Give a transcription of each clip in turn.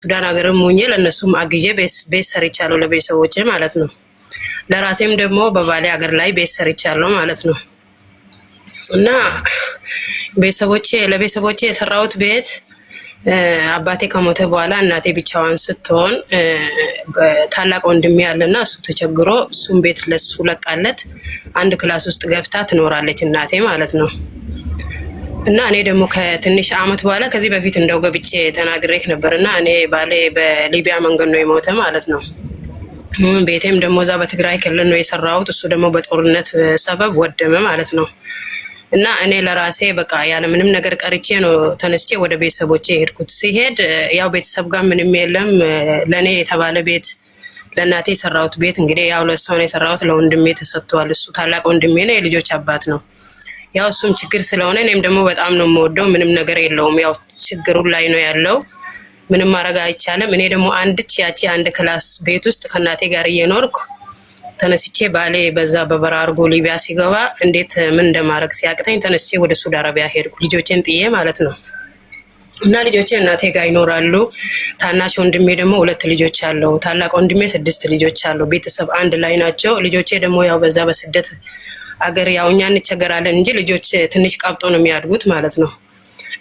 ሱዳን ሀገርም ሆኜ ለእነሱም አግዤ ቤት ሰርቻለሁ ለቤተሰቦቼ ማለት ነው። ለራሴም ደግሞ በባሌ ሀገር ላይ ቤት ሰርቻለሁ ማለት ነው። እና ለቤተሰቦቼ የሰራሁት ቤት አባቴ ከሞተ በኋላ እናቴ ብቻዋን ስትሆን ታላቅ ወንድሜ ያለና እሱ ተቸግሮ እሱም ቤት ለሱ ለቃለት አንድ ክላስ ውስጥ ገብታ ትኖራለች እናቴ ማለት ነው። እና እኔ ደግሞ ከትንሽ አመት በኋላ ከዚህ በፊት እንደው ገብቼ ተናግሬክ ነበርና እኔ ባሌ በሊቢያ መንገድ ነው የሞተ ማለት ነው። ቤቴም ደግሞ እዛ በትግራይ ክልል ነው የሰራሁት። እሱ ደግሞ በጦርነት ሰበብ ወደመ ማለት ነው። እና እኔ ለራሴ በቃ ያለ ምንም ነገር ቀርቼ ነው ተነስቼ ወደ ቤተሰቦቼ ሄድኩት። ሲሄድ ያው ቤተሰብ ጋር ምንም የለም። ለኔ የተባለ ቤት ለእናቴ የሰራሁት ቤት እንግዲህ ያው ለእሷ ነው የሰራሁት፣ ለወንድሜ ተሰጥቷል። እሱ ታላቅ ወንድሜ ነው፣ የልጆች አባት ነው። ያው እሱም ችግር ስለሆነ እኔም ደግሞ በጣም ነው የምወደው። ምንም ነገር የለውም፣ ያው ችግሩ ላይ ነው ያለው። ምንም ማድረግ አይቻልም። እኔ ደግሞ አንድ ክላስ ቤት ውስጥ ከእናቴ ጋር እየኖርኩ ተነስቼ ባሌ በዛ በበረሃ አድርጎ ሊቢያ ሲገባ እንዴት ምን እንደማድረግ ሲያቅተኝ ተነስቼ ወደ ሳውዲ አረቢያ ሄድኩ፣ ልጆቼን ጥዬ ማለት ነው። እና ልጆቼ እናቴ ጋር ይኖራሉ። ታናሽ ወንድሜ ደግሞ 2 ልጆች አለው። ታላቅ ወንድሜ 6 ልጆች አለው። ቤተሰብ አንድ ላይ ናቸው። ልጆቼ ደግሞ ያው በዛ በስደት አገር ያው እኛ እንቸገራለን እንጂ ልጆች ትንሽ ቀብጦ ነው የሚያድጉት ማለት ነው።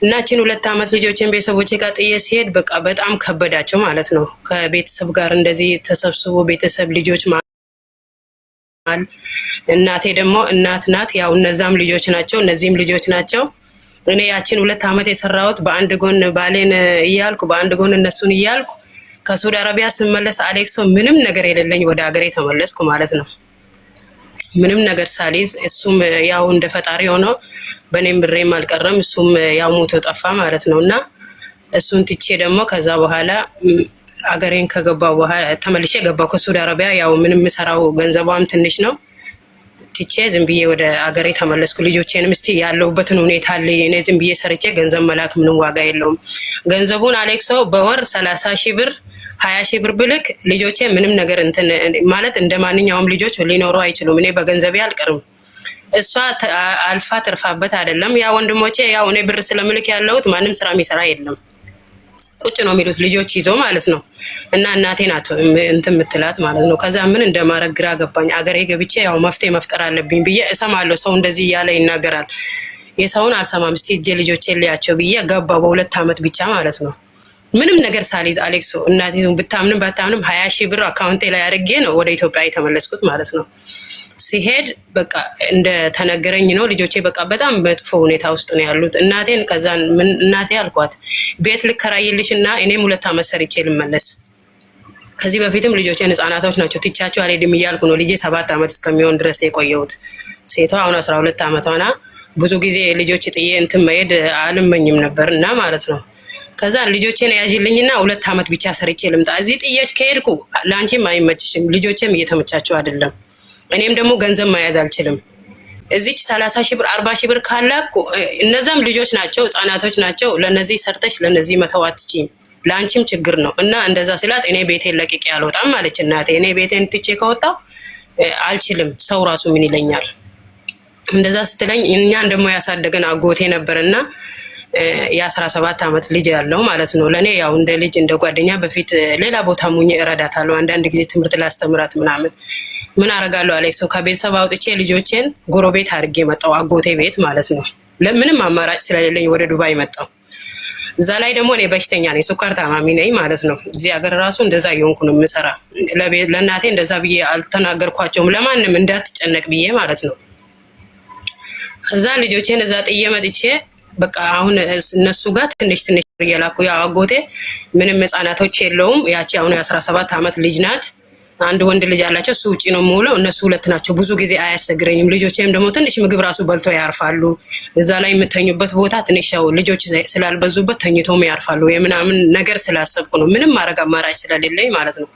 እናችን 2 አመት ልጆችን ቤተሰቦቼ ጋር ጥዬ ሲሄድ በቃ በጣም ከበዳቸው ማለት ነው። ከቤተሰብ ጋር እንደዚህ ተሰብስቦ ቤተሰብ ልጆች እናቴ ደግሞ እናት ናት። ያው እነዛም ልጆች ናቸው እነዚህም ልጆች ናቸው። እኔ ያችን 2 አመት የሰራሁት በአንድ ጎን ባሌን እያልኩ በአንድ ጎን እነሱን እያልኩ ከሳውዲ አረቢያ ስመለስ አሌክሶ ምንም ነገር የሌለኝ ወደ ሀገሬ ተመለስኩ ማለት ነው። ምንም ነገር ሳሊዝ እሱም ያው እንደ ፈጣሪ ሆኖ በኔም ብሬም አልቀረም። እሱም ያው ሞቶ ጠፋ ማለት ነው። እና እሱን ትቼ ደግሞ ከዛ በኋላ አገሬን ከገባው በኋላ ተመልሼ ገባው ከሳውዲ አረቢያ። ያው ምንም ሰራው ገንዘቧም ትንሽ ነው። ትቼ ዝም ብዬ ወደ አገሬ ተመለስኩ። ልጆቼንም እስቲ ያለውበትን ሁኔታ እኔ ዝም ብዬ ሰርቼ ገንዘብ መላክ ምንም ዋጋ የለውም። ገንዘቡን አሌክሶ በወር 30 ሺህ ብር 20 ሺህ ብር ብልክ ልጆቼ ምንም ነገር እንትን ማለት እንደ ማንኛውም ልጆች ሊኖሩ አይችሉም። እኔ በገንዘቤ አልቀርም። እሷ አልፋ ትርፋበት አይደለም። ያ ወንድሞቼ ያው እኔ ብር ስለምልክ ያለውት ማንም ስራ የሚሰራ የለም። ቁጭ ነው የሚሉት ልጆች ይዞ ማለት ነው። እና እናቴ ናት እንትን የምትላት ማለት ነው። ከዛ ምን እንደማረግ ግራ ገባኝ። አገሬ ገብቼ ያው መፍትሄ መፍጠር አለብኝ ብዬ እሰማለሁ። ሰው እንደዚህ እያለ ይናገራል። የሰውን አልሰማም። እስቲ እጄ ልጆቼ ልያቸው ብዬ ገባ በ2 አመት ብቻ ማለት ነው። ምንም ነገር ሳሊዝ አሌክሶ እናቴ ብታምንም ባታምንም 20 ሺህ ብር አካውንቴ ላይ አድርጌ ነው ወደ ኢትዮጵያ የተመለስኩት ማለት ነው። ሲሄድ በቃ እንደ ተነገረኝ ነው። ልጆቼ በቃ በጣም መጥፎ ሁኔታ ውስጥ ነው ያሉት። እናቴን ከዛን እናቴ አልኳት ቤት ልከራይልሽና እኔም 2 አመት ሰርቼ ልመለስ። ከዚህ በፊትም ልጆቼን ህፃናቶች ናቸው ትቻቸው አልሄድም እያልኩ ነው ልጄ 7 አመት እስከሚሆን ድረስ የቆየሁት። ሴቷ አሁን 12 አመቷና ብዙ ጊዜ ልጆች ጥዬ እንትን መሄድ አልመኝም ነበር እና ማለት ነው። ከዛ ልጆቼን ያዥልኝና 2 አመት ብቻ ሰርቼ ልምጣ። እዚህ ጥዬሽ ከሄድኩ ላንቺም አይመችሽም፣ ልጆቼም እየተመቻቸው አይደለም። እኔም ደግሞ ገንዘብ መያዝ አልችልም። እዚች 30 ሺህ ብር 40 ሺህ ብር ካላኩ እነዛም ልጆች ናቸው ህፃናቶች ናቸው። ለነዚህ ሰርተሽ ለነዚህ መተው አትችይም፣ ላንቺም ችግር ነው። እና እንደዛ ስላት እኔ ቤቴን ለቅቄ አልወጣም ማለች እናቴ። እኔ ቤቴን ትቼ ከወጣው አልችልም፣ ሰው ራሱ ምን ይለኛል። እንደዛ ስትለኝ እኛን ደግሞ ያሳደገን አጎቴ ነበርና የ17 አመት ልጅ ያለው ማለት ነው። ለኔ ያው እንደ ልጅ እንደ ጓደኛ በፊት ሌላ ቦታ ሙኝ እረዳታለሁ። አንዳንድ ጊዜ ትምህርት ላስተምራት ምናምን ምን አረጋለሁ አሌክሶ ከቤተሰብ አውጥቼ ልጆቼን ጎረቤት አድርጌ መጣው አጎቴ ቤት ማለት ነው። ለምንም አማራጭ ስለሌለኝ ወደ ዱባይ መጣው። እዛ ላይ ደግሞ እኔ በሽተኛ ነኝ፣ ስኳር ታማሚ ነኝ ማለት ነው። እዚህ ሀገር ራሱ እንደዛ እየሆንኩ ነው የምሰራ። ለእናቴ እንደዛ ብዬ አልተናገርኳቸውም፣ ለማንም እንዳትጨነቅ ብዬ ማለት ነው። እዛ ልጆቼን እዛ ጥዬ መጥቼ በቃ አሁን እነሱ ጋር ትንሽ እየላኩ ያው አጎቴ ምንም ህፃናቶች የለውም። ያቺ አሁን 17 አመት ልጅ ናት። አንድ ወንድ ልጅ አላቸው። እሱ ውጪ ነው የምውለው። እነሱ 2 ናቸው። ብዙ ጊዜ አያስቸግረኝም። ልጆቼም ደግሞ ትንሽ ምግብ ራሱ በልተው ያርፋሉ። እዛ ላይ የምተኙበት ቦታ ትንሽ ያው ልጆች ስላልበዙበት ተኝቶም ያርፋሉ። የምናምን ነገር ስላሰብኩ ነው። ምንም ማድረግ አማራጭ ስለሌለኝ ማለት ነው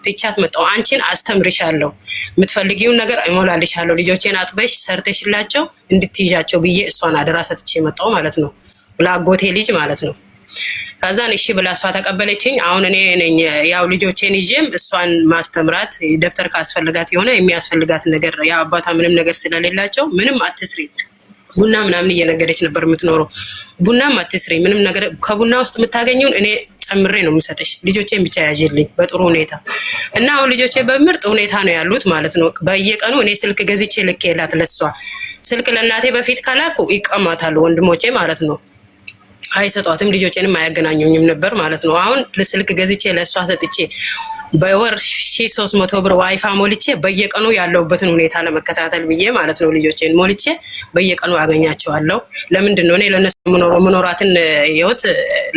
ትቻት መጣሁ። አንቺን አስተምርሻለሁ፣ የምትፈልጊውን ነገር እሞላልሻለሁ፣ ልጆቼን አጥበሽ ሰርተሽላቸው እንድትይዣቸው ብዬ እሷን አደራ ሰጥቼ መጣሁ ማለት ነው፣ ለአጎቴ ልጅ ማለት ነው። ከዛን እሺ ብላ እሷ ተቀበለችኝ። አሁን እኔ ነኝ ያው ልጆቼን ይዤም እሷን ማስተምራት። ደብተር ካስፈልጋት የሆነ የሚያስፈልጋት ነገር ያው አባቷ ምንም ነገር ስለሌላቸው ምንም አትስሪ ቡና ምናምን እየነገደች ነበር የምትኖረው። ቡናም አትስሪ ምንም ነገር ከቡና ውስጥ የምታገኘውን እኔ ጨምሬ ነው የምሰጥሽ። ልጆቼን ብቻ ያዥልኝ በጥሩ ሁኔታ እና አሁን ልጆቼ በምርጥ ሁኔታ ነው ያሉት ማለት ነው። በየቀኑ እኔ ስልክ ገዝቼ ልኬላት ለሷ ስልክ ለእናቴ በፊት ካላኩ ይቀማታሉ ወንድሞቼ ማለት ነው። አይሰጧትም፣ ልጆቼንም አያገናኙኝም ነበር ማለት ነው። አሁን ለስልክ ገዝቼ ለሷ ሰጥቼ በወር 1300 ብር ዋይፋ ሞልቼ በየቀኑ ያለውበትን ሁኔታ ለመከታተል ብዬ ማለት ነው ልጆቼን ሞልቼ በየቀኑ አገኛቸዋለሁ። ለምንድን ነው እኔ ለነሱ መኖራትን ህይወት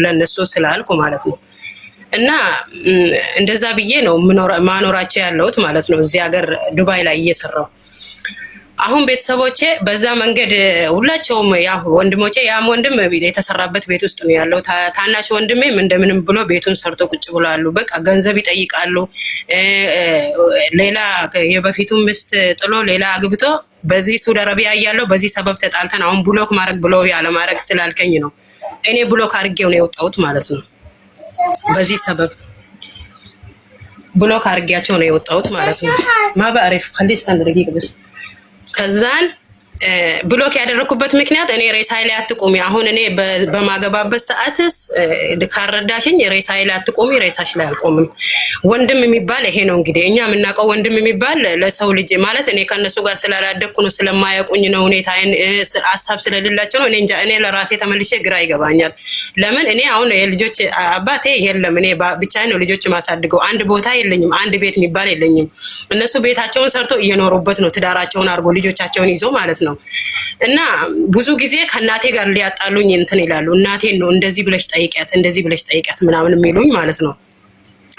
ለነሱ ስላልኩ ማለት ነው። እና እንደዛ ብዬ ነው ማኖራቸው ያለሁት ማለት ነው። እዚህ ሀገር ዱባይ ላይ እየሰራው አሁን ቤተሰቦቼ በዛ መንገድ ሁላቸውም ያ ወንድሞቼ ያም ወንድም የተሰራበት ቤት ውስጥ ነው ያለው። ታናሽ ወንድሜም እንደምንም ብሎ ቤቱን ሰርቶ ቁጭ ብሏሉ። በቃ ገንዘብ ይጠይቃሉ። ሌላ የበፊቱ ምስት ጥሎ ሌላ አግብቶ በዚህ ሳውዲ አረቢያ ያለው በዚህ ሰበብ ተጣልተን አሁን ብሎክ ማድረግ ብሎ ያለ ማድረግ ስላልከኝ ነው እኔ ብሎክ አድርጌው ነው የወጣሁት ማለት ነው። በዚህ ሰበብ ብሎክ አድርጌያቸው ነው የወጣሁት ማለት ነው። ማባሪፍ ከሊስ ተንደረጊ ግብስ ከዛን ብሎክ ያደረኩበት ምክንያት እኔ ሬሳይ ላይ አትቆሚ፣ አሁን እኔ በማገባበት ሰዓትስ ካረዳሽኝ ሬሳይ ላይ አትቆሚ፣ ሬሳሽ ላይ አልቆምም። ወንድም የሚባል ይሄ ነው እንግዲህ እኛ የምናውቀው ወንድም የሚባል ለሰው ልጅ ማለት እኔ ከነሱ ጋር ስላላደኩ ነው ስለማያውቁኝ ነው ሁኔታዬን ሀሳብ ስለሌላቸው ነው። እኔ እንጃ እኔ ለራሴ ተመልሼ ግራ ይገባኛል። ለምን እኔ አሁን የልጆች አባቴ የለም፣ እኔ ብቻዬን ነው ልጆች ማሳድገው። አንድ ቦታ የለኝም፣ አንድ ቤት የሚባል የለኝም። እነሱ ቤታቸውን ሰርቶ እየኖሩበት ነው፣ ትዳራቸውን አድርጎ ልጆቻቸውን ይዞ ማለት ነው። እና ብዙ ጊዜ ከእናቴ ጋር ሊያጣሉኝ እንትን ይላሉ። እናቴን ነው እንደዚህ ብለሽ ጠይቂያት፣ እንደዚህ ብለሽ ጠይቂያት ምናምን የሚሉኝ ማለት ነው።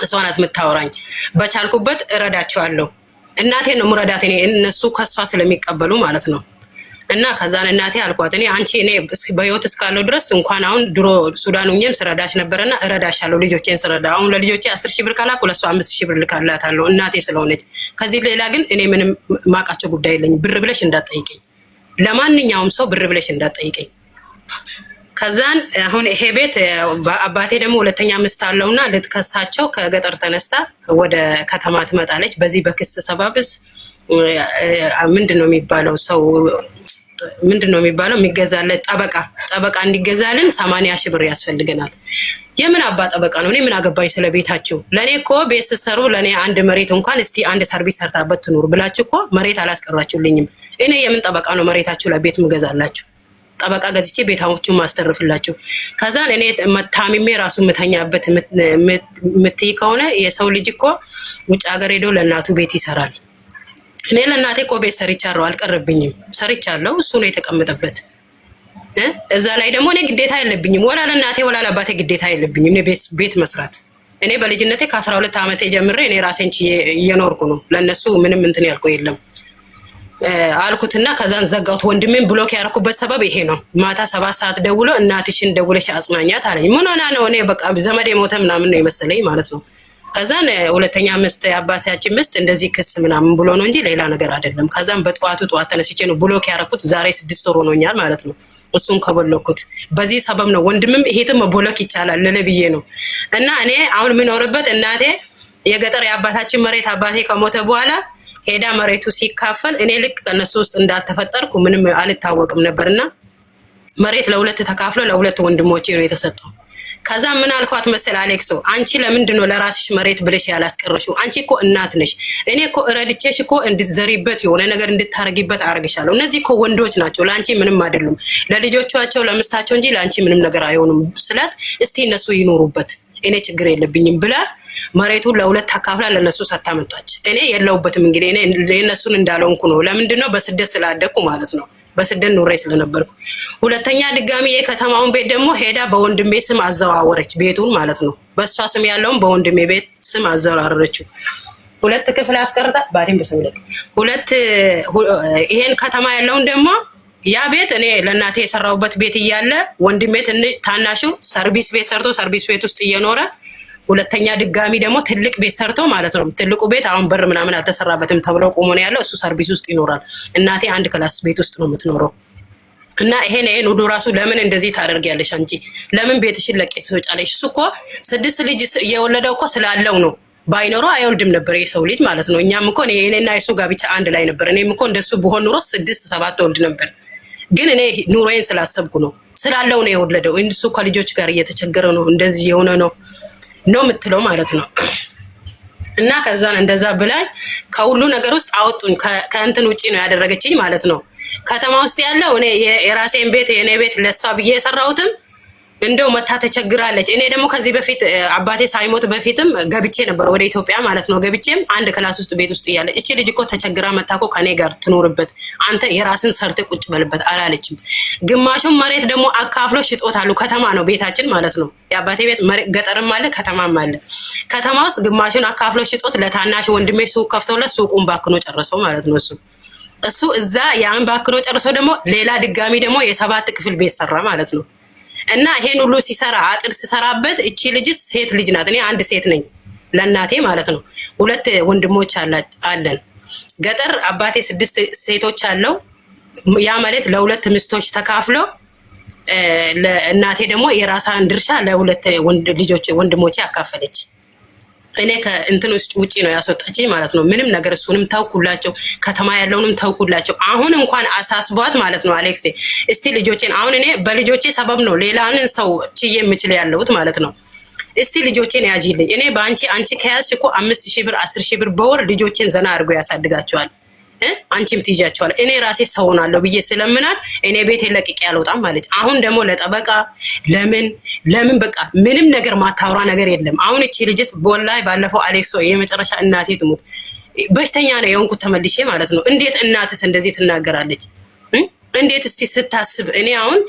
እሷ ናት የምታወራኝ። በቻልኩበት እረዳቸዋለሁ። እናቴን ነው ምረዳት እኔ እነሱ ከሷ ስለሚቀበሉ ማለት ነው። እና ከዛን እናቴ አልኳት እኔ አንቺ እኔ በህይወት እስካለው ድረስ እንኳን አሁን ድሮ ሱዳን ሆኜም ስረዳሽ ነበርና እረዳሻለሁ። ልጆቼን ስረዳ አሁን ለልጆቼ 10,000 ብር ካላኩ ለሷ 5,000 ብር ልካላታለሁ እናቴ ስለሆነች። ከዚህ ሌላ ግን እኔ ምንም ማቃቸው ጉዳይ የለኝም። ብር ብለሽ እንዳትጠይቀኝ፣ ለማንኛውም ሰው ብር ብለሽ እንዳትጠይቀኝ። ከዛን አሁን ይሄ ቤት አባቴ ደግሞ ሁለተኛ ምስት አለውና ልትከሳቸው ከገጠር ተነስታ ወደ ከተማ ትመጣለች። በዚህ በክስ ሰባብስ ምንድነው የሚባለው ሰው ምንድነው የሚባለው የሚገዛለት ጠበቃ እንዲገዛልን 80,000 ብር ያስፈልገናል። የምን አባ ጠበቃ ነው? እኔ ምን አገባኝ ስለ ቤታችሁ? ለኔ እኮ ቤት ስትሰሩ ለኔ አንድ መሬት እንኳን እስቲ አንድ ሰርቪስ ሰርታበት ትኑር ብላችሁ እኮ መሬት አላስቀራችሁልኝም። እኔ የምን ጠበቃ ነው መሬታችሁ ላይ ቤት ምገዛላችሁ? ጠበቃ ገዝቼ ቤታዎቹን ማስተርፍላችሁ። ከዛን እኔ ታሚሜ ራሱ ምተኛበት ምትይ ከሆነ የሰው ልጅ እኮ ውጭ ሀገር ሄዶ ለእናቱ ቤት ይሰራል። እኔ ለእናቴ እኮ ቤት ሰርቻለሁ፣ አልቀረብኝም። ሰርቻለሁ፣ እሱ ነው የተቀመጠበት። እዛ ላይ ደግሞ እኔ ግዴታ የለብኝም፣ ወላ ለእናቴ ወላ ለአባቴ ግዴታ የለብኝም እኔ ቤት መስራት። እኔ በልጅነቴ ከ12 ዓመቴ ጀምሬ እኔ ራሴን እየኖርኩ ነው። ለነሱ ምንም እንትን ያልኩ የለም አልኩትና ከዛን ዘጋሁት። ወንድሜን ብሎክ ያደረኩበት ሰበብ ይሄ ነው። ማታ 7 ሰዓት ደውሎ እናትሽን ደውለሽ አጽናኛት አለኝ። ምን ሆና ነው? እኔ በቃ ዘመድ የሞተ ምናምን ነው የመሰለኝ ማለት ነው። ከዛን ሁለተኛ ምስት የአባታችን ምስት እንደዚህ ክስ ምናምን ብሎ ነው እንጂ ሌላ ነገር አይደለም። ከዛን ጠዋት ተነስቼ ነው ብሎክ ያደረኩት። ዛሬ 6 ወር ሆኖኛል ማለት ነው እሱን ከበለኩት። በዚህ ሰበብ ነው ወንድምም ይሄትም ብሎክ ይቻላል ለለብዬ ነው። እና እኔ አሁን የምኖርበት እናቴ የገጠር የአባታችን መሬት አባቴ ከሞተ በኋላ ሄዳ መሬቱ ሲካፈል እኔ ልክ ከነሱ ውስጥ እንዳልተፈጠርኩ ምንም አልታወቅም ነበርና መሬት ለሁለት ተካፍሎ ለሁለት ወንድሞቼ ነው የተሰጠው። ከዛ ምን አልኳት መሰል አሌክሶ፣ አንቺ ለምንድን ነው ለራስሽ መሬት ብለሽ ያላስቀረሽው? አንቺ እኮ እናት ነሽ። እኔ እኮ እረድቼሽ እኮ እንድትዘሪበት የሆነ ነገር እንድታረጊበት አርግሻለሁ። እነዚህ እኮ ወንዶች ናቸው፣ ለአንቺ ምንም አይደሉም። ለልጆቻቸው ለምስታቸው እንጂ ለአንቺ ምንም ነገር አይሆኑም ስላት፣ እስቲ እነሱ ይኖሩበት እኔ ችግር የለብኝም ብላ መሬቱን ለሁለት አካፍላ ለነሱ ሳታመጣች። እኔ የለውበትም እንግዲህ እኔ የነሱን እንዳለውንኩ ነው። ለምንድነው? በስደት ስላደኩ ማለት ነው። በስደት ኑሬ ስለነበርኩ። ሁለተኛ ድጋሚ የከተማውን ቤት ደግሞ ሄዳ በወንድሜ ስም አዘዋወረች ቤቱን ማለት ነው። በሷ ስም ያለውን በወንድሜ ቤት ስም አዘዋወረችው። 2 ክፍል አስቀርጣ ባዲን በሰውለቅ ይሄን ከተማ ያለውን ደግሞ ያ ቤት እኔ ለእናቴ የሰራውበት ቤት እያለ ወንድሜ ታናሹ ሰርቪስ ቤት ሰርቶ ሰርቪስ ቤት ውስጥ እየኖረ ሁለተኛ ድጋሚ ደግሞ ትልቅ ቤት ሰርቶ ማለት ነው። ትልቁ ቤት አሁን በር ምናምን አልተሰራበትም ተብሎ ቆሞ ነው ያለው። እሱ ሰርቪስ ውስጥ ይኖራል። እናቴ አንድ ክላስ ቤት ውስጥ ነው የምትኖረው። እና ይሄን ሁሉ ራሱ ለምን እንደዚህ ታደርጊያለሽ አንቺ? ለምን ቤትሽን ለቄት ትወጫለሽ? እሱ እኮ 6 ልጅ የወለደው እኮ ስላለው ነው። ባይኖረው አይወልድም ነበር የሰው ልጅ ማለት ነው። እኛም እኮ እኔና የሱ ጋብቻ አንድ ላይ ነበር። እኔም እኮ እንደሱ ብሆን ኑሮ 6 7 ወልድ ነበር። ግን እኔ ኑሮዬን ስላሰብኩ ነው። ስላለው ነው የወለደው። እሱ ከልጆች ጋር እየተቸገረ ነው እንደዚህ የሆነ ነው። ነው የምትለው ማለት ነው። እና ከዛን እንደዛ ብላኝ ከሁሉ ነገር ውስጥ አወጡኝ። ከእንትን ውጪ ነው ያደረገችኝ ማለት ነው። ከተማ ውስጥ ያለው እኔ የራሴን ቤት የኔ ቤት ለሷ ብዬ የሰራሁትም እንደው መታ ተቸግራለች። እኔ ደግሞ ከዚህ በፊት አባቴ ሳይሞት በፊትም ገብቼ ነበር ወደ ኢትዮጵያ ማለት ነው። ገብቼም አንድ ክላስ ውስጥ ቤት ውስጥ እያለች እቺ ልጅ እኮ ተቸግራ መታ እኮ ከኔ ጋር ትኖርበት አንተ የራስን ሰርተ ቁጭ በልበት አላለችም። ግማሹን መሬት ደግሞ አካፍሎ ሽጦታሉ። ከተማ ነው ቤታችን ማለት ነው። የአባቴ ቤት ገጠርም አለ ከተማም አለ። ከተማ ውስጥ ግማሹን አካፍሎ ሽጦት ለታናሽ ወንድሜ ሱቅ ከፍተውለት ሱቁን ባክኖ ጨርሰው ማለት ነው። እሱ እዛ ያን ባክኖ ጨርሶ ደግሞ ሌላ ድጋሚ ደግሞ የ7 ክፍል ቤት ሰራ ማለት ነው። እና ይሄን ሁሉ ሲሰራ አጥር ሲሰራበት እቺ ልጅ ሴት ልጅ ናት። እኔ አንድ ሴት ነኝ ለእናቴ ማለት ነው። 2 ወንድሞች አለን። ገጠር አባቴ 6 ሴቶች አለው። ያ ማለት ለ2 ሚስቶች ተካፍሎ ለእናቴ ደግሞ የራሳን ድርሻ ለ2 ወንድሞቼ አካፈለች። እኔ ከእንትን ውጪ ነው ያስወጣችኝ ማለት ነው። ምንም ነገር እሱንም ታውቁላቸው፣ ከተማ ያለውንም ታውቁላቸው። አሁን እንኳን አሳስቧት ማለት ነው አሌክሴ። እስቲ ልጆቼን አሁን እኔ በልጆቼ ሰበብ ነው ሌላንን ሰው ችዬ የምችል ያለሁት ማለት ነው። እስቲ ልጆቼን ያጂልኝ። እኔ አንቺ ከያዝሽ እኮ 5000 ብር 10000 ብር በወር ልጆቼን ዘና አድርጎ ያሳድጋቸዋል። አንቺም ትይዣቸዋል። እኔ ራሴ ሰውናለሁ ብዬ ስለምናት እኔ ቤት ለቅቄ ያልወጣም ማለት። አሁን ደግሞ ለጠበቃ ለምን በቃ ምንም ነገር ማታወራ ነገር የለም። አሁን እቺ ልጅት ወላሂ ባለፈው አሌክሶ የመጨረሻ እናቴ ትሙት በሽተኛ ነው የሆንኩት ተመልሼ ማለት ነው። እንዴት እናትስ እንደዚህ ትናገራለች? እንዴት እስቲ ስታስብ እኔ አሁን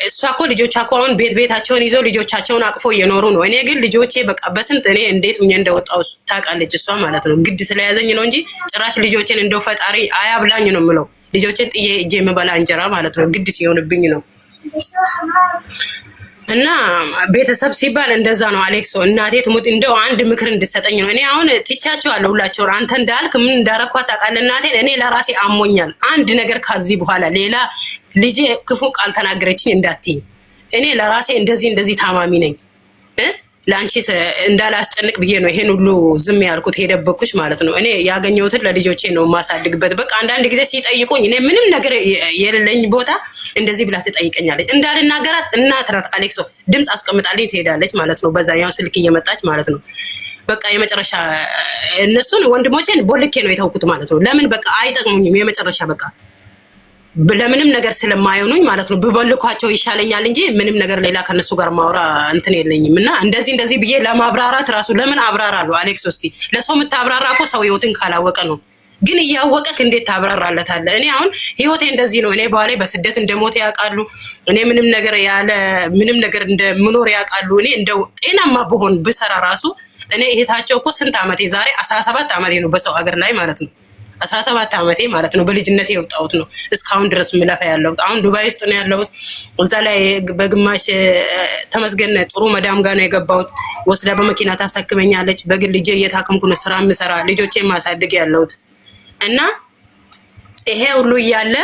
እሷ እኮ ልጆቿ እኮ አሁን ቤታቸውን ይዘው ልጆቻቸውን አቅፎ እየኖሩ ነው። እኔ ግን ልጆቼ በቃ በስንት እኔ እንዴት ሁኜ እንደወጣው ታውቃለች እሷ ማለት ነው። ግድ ስለያዘኝ ነው እንጂ ጭራሽ ልጆቼን እንደው ፈጣሪ አያብላኝ ነው የምለው። ልጆቼን ጥዬ እጄ የምበላ እንጀራ ማለት ነው። ግድ ሲሆንብኝ ነው። እና ቤተሰብ ሲባል እንደዛ ነው አሌክሶ። እናቴ ትሙት እንደው አንድ ምክር እንድሰጠኝ ነው። እኔ አሁን ትቻቸዋለሁ ሁላቸው። አንተ እንዳልክ ምን እንዳረኳት ታውቃለህ እናቴን። እኔ ለራሴ አሞኛል። አንድ ነገር ከዚህ በኋላ ሌላ ልጄ ክፉ ቃል ተናገረችኝ እንዳትይኝ። እኔ ለራሴ እንደዚህ ታማሚ ነኝ። ለአንቺ እንዳላስጨንቅ ብዬ ነው ይሄን ሁሉ ዝም ያልኩት የደበኩሽ ማለት ነው። እኔ ያገኘሁትን ለልጆቼ ነው ማሳድግበት። በቃ አንዳንድ ጊዜ ሲጠይቁኝ እኔ ምንም ነገር የሌለኝ ቦታ እንደዚህ ብላ ትጠይቀኛለች። እንዳልናገራት እናት ናት አሌክሶ። ድምፅ አስቀምጣልኝ ትሄዳለች ማለት ነው። በዛኛው ስልክ እየመጣች ማለት ነው። በቃ የመጨረሻ እነሱን ወንድሞቼን ቦልኬ ነው የተውኩት ማለት ነው። ለምን በቃ አይጠቅሙኝም። የመጨረሻ በቃ ለምንም ነገር ስለማይሆኑኝ ማለት ነው። ብቦልኳቸው ይሻለኛል እንጂ ምንም ነገር ሌላ ከነሱ ጋር ማውራ እንትን የለኝም። እና እንደዚህ ብዬ ለማብራራት ራሱ ለምን አብራራለሁ አሌክስ? እስቲ ለሰው የምታብራራ እኮ ሰው ህይወትን ካላወቀ ነው። ግን እያወቀክ እንዴት ታብራራለታለህ? እኔ አሁን ህይወቴ እንደዚህ ነው። እኔ በኋላ በስደት እንደሞተ ያውቃሉ። እኔ ምንም ነገር እንደምኖር ያውቃሉ። እኔ እንደው ጤናማ በሆን ብሰራ ራሱ እኔ እህታቸው እኮ ስንት ዓመቴ ዛሬ 17 ዓመቴ ነው በሰው ሀገር ላይ ማለት ነው። 17 ዓመቴ ማለት ነው። በልጅነቴ የወጣሁት ነው እስካሁን ድረስ ምለፋ ያለሁት። አሁን ዱባይ ውስጥ ነው ያለሁት። እዛ ላይ በግማሽ ተመስገን ጥሩ መዳም ጋር ነው የገባሁት። ወስዳ በመኪና ታሳክመኛለች። በግል ልጄ እየታከምኩ ነው ስራ የምሰራ ልጆቼን ማሳደግ ያለሁት። እና ይሄ ሁሉ እያለ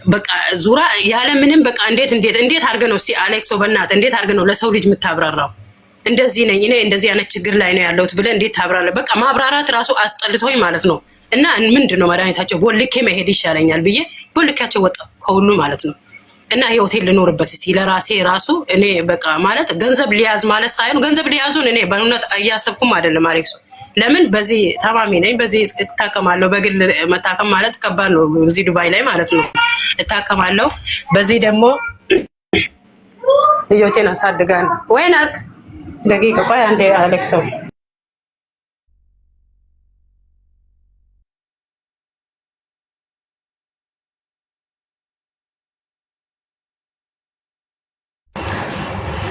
በቃ ዙራ ያለ ምንም በቃ እንዴት አድርገህ ነው እስቲ አሌክሶ በእናትህ እንዴት አድርገህ ነው ለሰው ልጅ የምታብራራው? እንደዚህ ነኝ እኔ እንደዚህ አይነት ችግር ላይ ነው ያለሁት ብለህ እንዴት ታብራራለህ? በቃ ማብራራት ራሱ አስጠልቶኝ ማለት ነው። እና ምንድነው መድኃኒታቸው ቦልኬ መሄድ ይሻለኛል ብዬ ቦልኬያቸው ወጣሁ ከሁሉ ማለት ነው። እና የሆቴል ልኖርበት እስቲ ለራሴ ራሱ እኔ በቃ ማለት ገንዘብ ሊያዝ ማለት ሳይሆን ገንዘብ ሊያዙን እኔ በእውነት እያሰብኩም አይደለም አሌክሶ። ለምን በዚህ ታማሚ ነኝ፣ በዚህ እታከማለሁ። በግል መታከም ማለት ከባድ ነው እዚህ ዱባይ ላይ ማለት ነው። እታከማለሁ። በዚህ ደግሞ ልጆቼን አሳድጋለሁ። ወይናክ ደቂቃ ቆይ አንዴ አሌክሶ።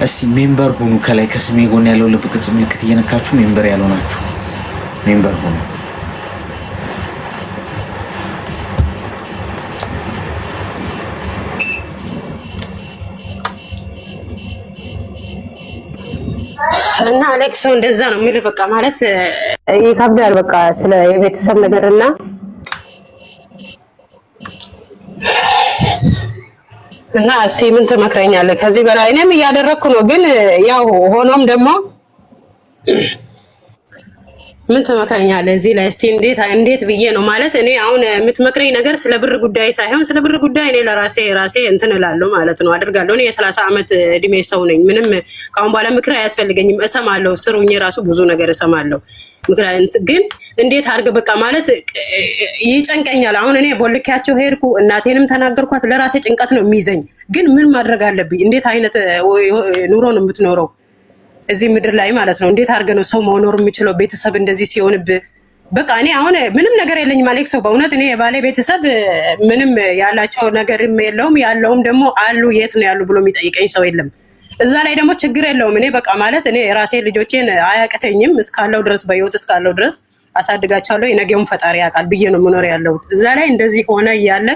እስቲ ሜምበር ሁኑ። ከላይ ከስሜ ጎን ያለው ልብ ቅርጽ ምልክት እየነካችሁ ሜምበር ያልሆናችሁ ሜምበር ሁኑ። እና አሌክሶ እንደዛ ነው የሚል በቃ ማለት ይከብዳል። በቃ ስለ የቤተሰብ ነገርና እና እስኪ ምን ትመክረኛለህ? ከዚህ በላይ እኔም እያደረግኩ ነው። ግን ያው ሆኖም ደግሞ ምን ትመክረኛለህ እዚህ ላይ እስቲ? እንዴት ብዬ ነው ማለት እኔ አሁን የምትመክረኝ ነገር ስለ ብር ጉዳይ ሳይሆን ስለ ብር ጉዳይ እኔ ራሴ እንትን እላለሁ ማለት ነው አድርጋለሁ። እኔ የ30 ዓመት እድሜ ሰው ነኝ። ምንም ከአሁን በኋላ ምክር አያስፈልገኝም። እሰማለሁ፣ ስሩኝ ራሱ ብዙ ነገር እሰማለሁ። ግን እንዴት አድርገህ በቃ ማለት ይጨንቀኛል። አሁን እኔ ቦልኪያቸው ሄድኩ፣ እናቴንም ተናገርኳት። ለራሴ ጭንቀት ነው የሚይዘኝ። ግን ምን ማድረግ አለብኝ? እንዴት አይነት ኑሮ ነው የምትኖረው እዚህ ምድር ላይ ማለት ነው? እንዴት አድርገህ ነው ሰው መኖር የሚችለው? ቤተሰብ እንደዚህ ሲሆንብህ በቃ እኔ አሁን ምንም ነገር የለኝም አሌክሶ። በእውነት እኔ የባሌ ቤተሰብ ምንም ያላቸው ነገርም የለውም፣ ያለውም ደግሞ አሉ የት ነው ያሉ ብሎ የሚጠይቀኝ ሰው የለም። እዛ ላይ ደግሞ ችግር የለውም። እኔ በቃ ማለት እኔ የራሴ ልጆቼን አያቅተኝም። እስካለው ድረስ በህይወት እስካለው ድረስ አሳድጋቸዋለሁ። የነገውን ፈጣሪ ያውቃል ብዬ ነው የምኖር ያለሁት። እዛ ላይ እንደዚህ ሆነ እያለ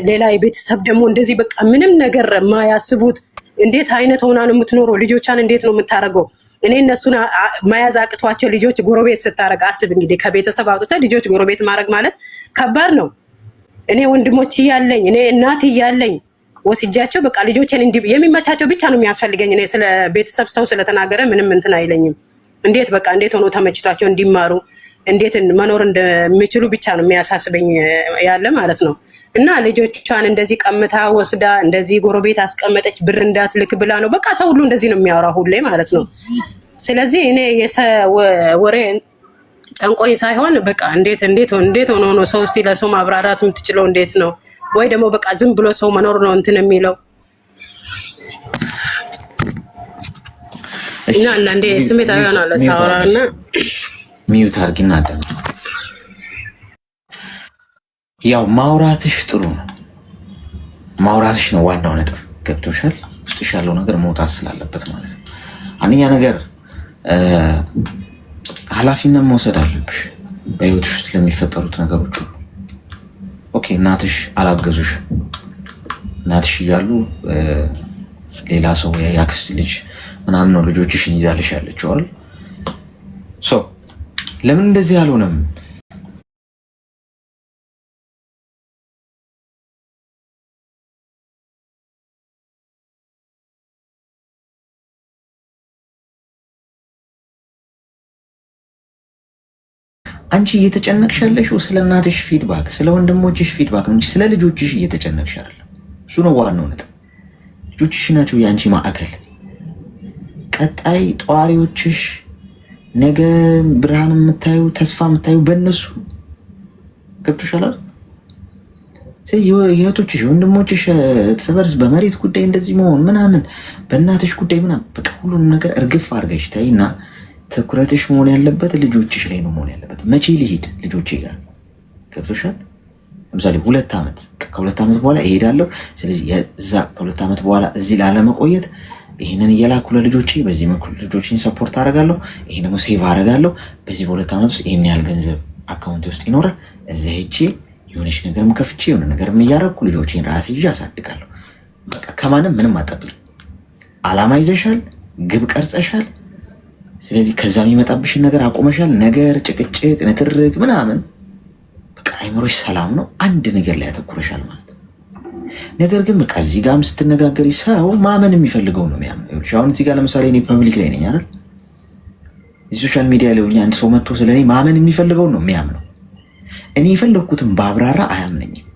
ሌላ የቤተሰብ ደግሞ እንደዚህ በቃ ምንም ነገር ማያስቡት እንዴት አይነት ሆና ነው የምትኖረው? ልጆቿን እንዴት ነው የምታደርገው? እኔ እነሱን መያዝ አቅቷቸው ልጆች ጎረቤት ስታደርግ አስብ እንግዲህ ከቤተሰብ አውጥተህ ልጆች ጎረቤት ማድረግ ማለት ከባድ ነው። እኔ ወንድሞች እያለኝ እኔ እናት እያለኝ ወስጃቸው በቃ ልጆችን የሚመቻቸው ብቻ ነው የሚያስፈልገኝ። እኔ ስለ ቤተሰብ ሰው ስለተናገረ ምንም እንትን አይለኝም። እንዴት ሆኖ ተመችቷቸው እንዲማሩ እንዴት መኖር እንደሚችሉ ብቻ ነው የሚያሳስበኝ ያለ ማለት ነው። እና ልጆቿን እንደዚህ ቀምታ ወስዳ እንደዚህ ጎረቤት አስቀመጠች ብር እንዳትልክ ብላ ነው በቃ ሰው ሁሉ እንደዚህ ነው የሚያወራው ሁሌ ማለት ነው። ስለዚህ እኔ ወሬ ጨንቆኝ ሳይሆን በቃ እንዴት ሆኖ ነው ሰው እስቲ ለሰው ማብራራት የምትችለው እንዴት ነው? ወይ ደግሞ በቃ ዝም ብሎ ሰው መኖር ነው እንትን የሚለው እና አንዳንዴ ስሜታዊ ሆናለሁ ሳወራ እና ሚዩት አድርጊና አዳም። ያው ማውራትሽ ጥሩ ነው፣ ማውራትሽ ነው ዋናው ነጥብ። ገብቶሻል? ውስጥሽ ያለው ነገር መውጣት ስላለበት ማለት ነው። አንደኛ ነገር ኃላፊነት መውሰድ አለብሽ በህይወትሽ ውስጥ ለሚፈጠሩት ነገሮች ሁሉ። ኦኬ እናትሽ አላገዙሽ። እናትሽ እያሉ ሌላ ሰው የአክስት ልጅ ምናምን ነው ልጆችሽን ይዛልሽ ያለችው አይደል? ለምን እንደዚህ አልሆነም? አንቺ እየተጨነቅሽ ያለሽው ስለ እናትሽ ፊድባክ፣ ስለ ወንድሞችሽ ፊድባክ እንጂ ስለ ልጆችሽ እየተጨነቅሽ አይደለም። እሱ ነው ዋናው ነጥብ። ልጆችሽ ናቸው የአንቺ ማዕከል፣ ቀጣይ ጠዋሪዎችሽ፣ ነገ ብርሃን የምታዩ ተስፋ የምታዩ በእነሱ ገብቶሻል። የእህቶችሽ ወንድሞችሽ እርስ በርስ በመሬት ጉዳይ እንደዚህ መሆን ምናምን፣ በእናትሽ ጉዳይ ምናምን በቃ ሁሉንም ነገር እርግፍ አድርገሽ ተይና ትኩረትሽ መሆን ያለበት ልጆችሽ ላይ ነው መሆን ያለበት። መቼ ልሂድ ልጆቼ ጋር ገብቶሻል። ለምሳሌ 2 ዓመት ከ2 ዓመት በኋላ እሄዳለሁ። ስለዚህ የዛ ከ2 ዓመት በኋላ እዚህ ላለመቆየት ይህንን እየላኩ ለልጆቼ በዚህ በኩል ልጆችን ሰፖርት አደርጋለሁ። ይሄን ደግሞ ሴቭ አደርጋለሁ። በዚህ በ2 ዓመት ውስጥ ይህን ያህል ገንዘብ አካውንት ውስጥ ይኖራል። እዛ ሄጄ የሆነች ነገርም ከፍቼ የሆነ ነገርም እያደረኩ ልጆቼን ራሴ ይዤ አሳድጋለሁ። በቃ ከማንም ምንም አጠብልኝ። አላማ ይዘሻል፣ ግብ ቀርጸሻል። ስለዚህ ከዛ የሚመጣብሽን ነገር አቆመሻል። ነገር ጭቅጭቅ፣ ንትርክ ምናምን በቃ አይምሮሽ ሰላም ነው። አንድ ነገር ላይ ያተኩረሻል ማለት ነው። ነገር ግን በቃ እዚህ ጋርም ስትነጋገሪ ሰው ማመን የሚፈልገው ነው የሚያምነው። አሁን እዚህ ጋር ለምሳሌ እኔ ፐብሊክ ላይ ነኝ አይደል? እዚህ ሶሻል ሚዲያ ላይ ሆኜ አንድ ሰው መጥቶ ስለኔ ማመን የሚፈልገው ነው የሚያምነው። እኔ የፈለግኩትን ባብራራ አያምነኝም።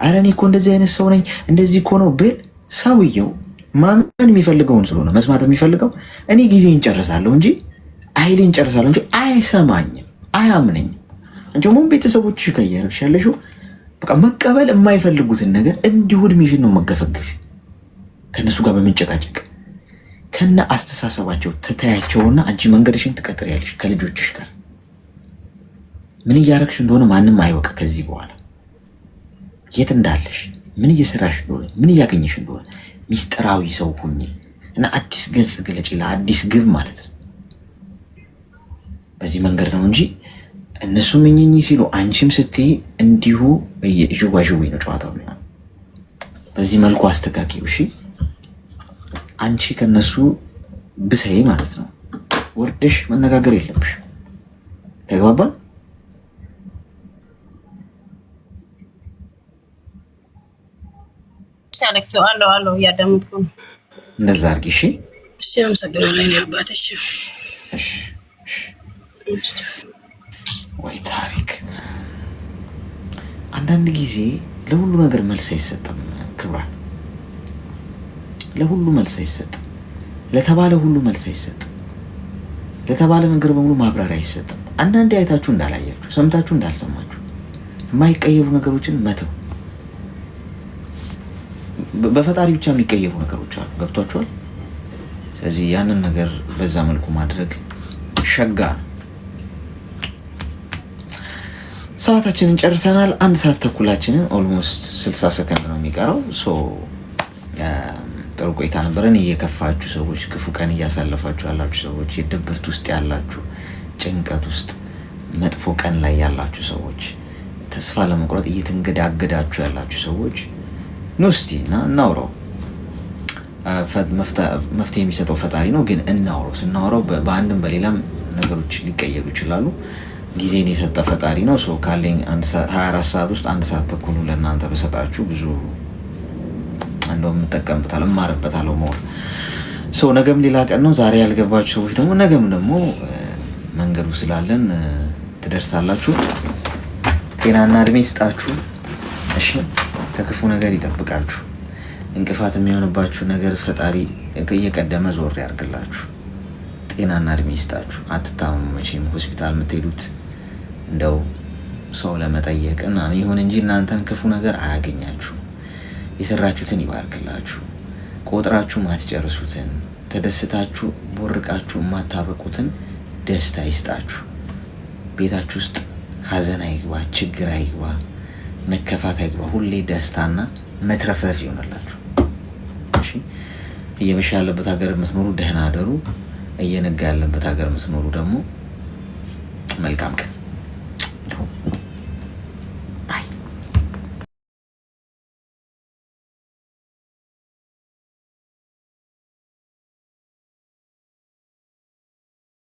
አረ እኔ እኮ እንደዚህ አይነት ሰው ነኝ እንደዚህ እኮ ነው ብል ሰውየው ማመን የሚፈልገውን ስለሆነ መስማት የሚፈልገው እኔ ጊዜ እንጨርሳለሁ እንጂ አይሌ እንጨርሳለሁ እንጂ አይሰማኝም፣ አያምነኝም። አንቺም ቤተሰቦችሽ ከየረብሽ ያለሽው በቃ መቀበል የማይፈልጉትን ነገር እንዲሁ እድሜሽን ነው መገፈግፍ። ከነሱ ጋር በመጨቃጨቅ ከነ አስተሳሰባቸው ትታያቸውና አንቺ መንገድሽን ትቀጥሪያለሽ ከልጆችሽ ጋር። ምን እያረግሽ እንደሆነ ማንም አይወቅ። ከዚህ በኋላ የት እንዳለሽ፣ ምን እየሰራሽ እንደሆነ፣ ምን እያገኘሽ እንደሆነ ሚስጥራዊ ሰው ሁኚ እና አዲስ ገጽ ግለጪ፣ ለአዲስ ግብ ማለት ነው። በዚህ መንገድ ነው እንጂ እነሱም እኝኝ ሲሉ አንቺም ስትይ እንዲሁ ዥዋዥዌ ነው ጨዋታው ነው። በዚህ መልኩ አስተካክዩ እሺ። አንቺ ከነሱ ብሰይ ማለት ነው። ወርደሽ መነጋገር የለብሽ። ተግባባን? አሌክስ አለው እያዳመጥኩ ነው። እንደዛ አድርጊ እሺ። እሺ አመሰግናለሁ። እኔ አባትሽ እሺ አንዳንድ ጊዜ ለሁሉ ነገር መልስ አይሰጥም። ክብሯል ለሁሉ መልስ አይሰጥም። ለተባለ ሁሉ መልስ አይሰጥም። ለተባለ ነገር በሙሉ ማብራሪያ አይሰጥም። አንዳንዴ አይታችሁ እንዳላያችሁ፣ ሰምታችሁ እንዳልሰማችሁ የማይቀየሩ ነገሮችን መተው። በፈጣሪ ብቻ የሚቀየሩ ነገሮች አሉ። ገብቷችኋል? ስለዚህ ያንን ነገር በዛ መልኩ ማድረግ ሸጋ ነው። ሰዓታችንን ጨርሰናል። 1 ሰዓት ተኩላችንን ኦልሞስት 60 ሰከንድ ነው የሚቀረው። ጥሩ ቆይታ ነበረን። እየከፋችሁ ሰዎች፣ ክፉ ቀን እያሳለፋችሁ ያላችሁ ሰዎች፣ የድብርት ውስጥ ያላችሁ፣ ጭንቀት ውስጥ መጥፎ ቀን ላይ ያላችሁ ሰዎች፣ ተስፋ ለመቁረጥ እየተንገዳገዳችሁ ያላችሁ ሰዎች ኑስቲ እና እናውራው። መፍትሄ የሚሰጠው ፈጣሪ ነው፣ ግን እናውራው። ስናውራው በአንድም በሌላም ነገሮች ሊቀየሩ ይችላሉ። ጊዜን የሰጠ ፈጣሪ ነው። ካለኝ 24 ሰዓት ውስጥ 1 ሰዓት ተኩል ለእናንተ በሰጣችሁ ብዙ እንደውም እጠቀምበታለሁ፣ እማርበታለሁ ሞር። ነገም ሌላ ቀን ነው። ዛሬ ያልገባችሁ ሰዎች ደግሞ ነገም ደግሞ መንገዱ ስላለን ትደርሳላችሁ። ጤናና እድሜ ይስጣችሁ። እሺ፣ ከክፉ ነገር ይጠብቃችሁ። እንቅፋት የሚሆንባችሁ ነገር ፈጣሪ እየቀደመ ዞር ያርግላችሁ። ጤናና እድሜ ይስጣችሁ። አትታመሙ። መቼም ሆስፒታል የምትሄዱት እንደው ሰው ለመጠየቅ እና ይሁን እንጂ እናንተን ክፉ ነገር አያገኛችሁ። የሰራችሁትን ይባርክላችሁ። ቆጥራችሁ ማትጨርሱትን፣ ተደስታችሁ ቦርቃችሁ የማታበቁትን ደስታ ይስጣችሁ። ቤታችሁ ውስጥ ሀዘን አይግባ፣ ችግር አይግባ፣ መከፋት አይግባ። ሁሌ ደስታና መትረፍረፍ ይሆንላችሁ። እሺ፣ እየመሸ ያለበት ሀገር የምትኖሩ ደህና አደሩ። እየነጋ ያለበት ሀገር የምትኖሩ ደግሞ መልካም ቀን።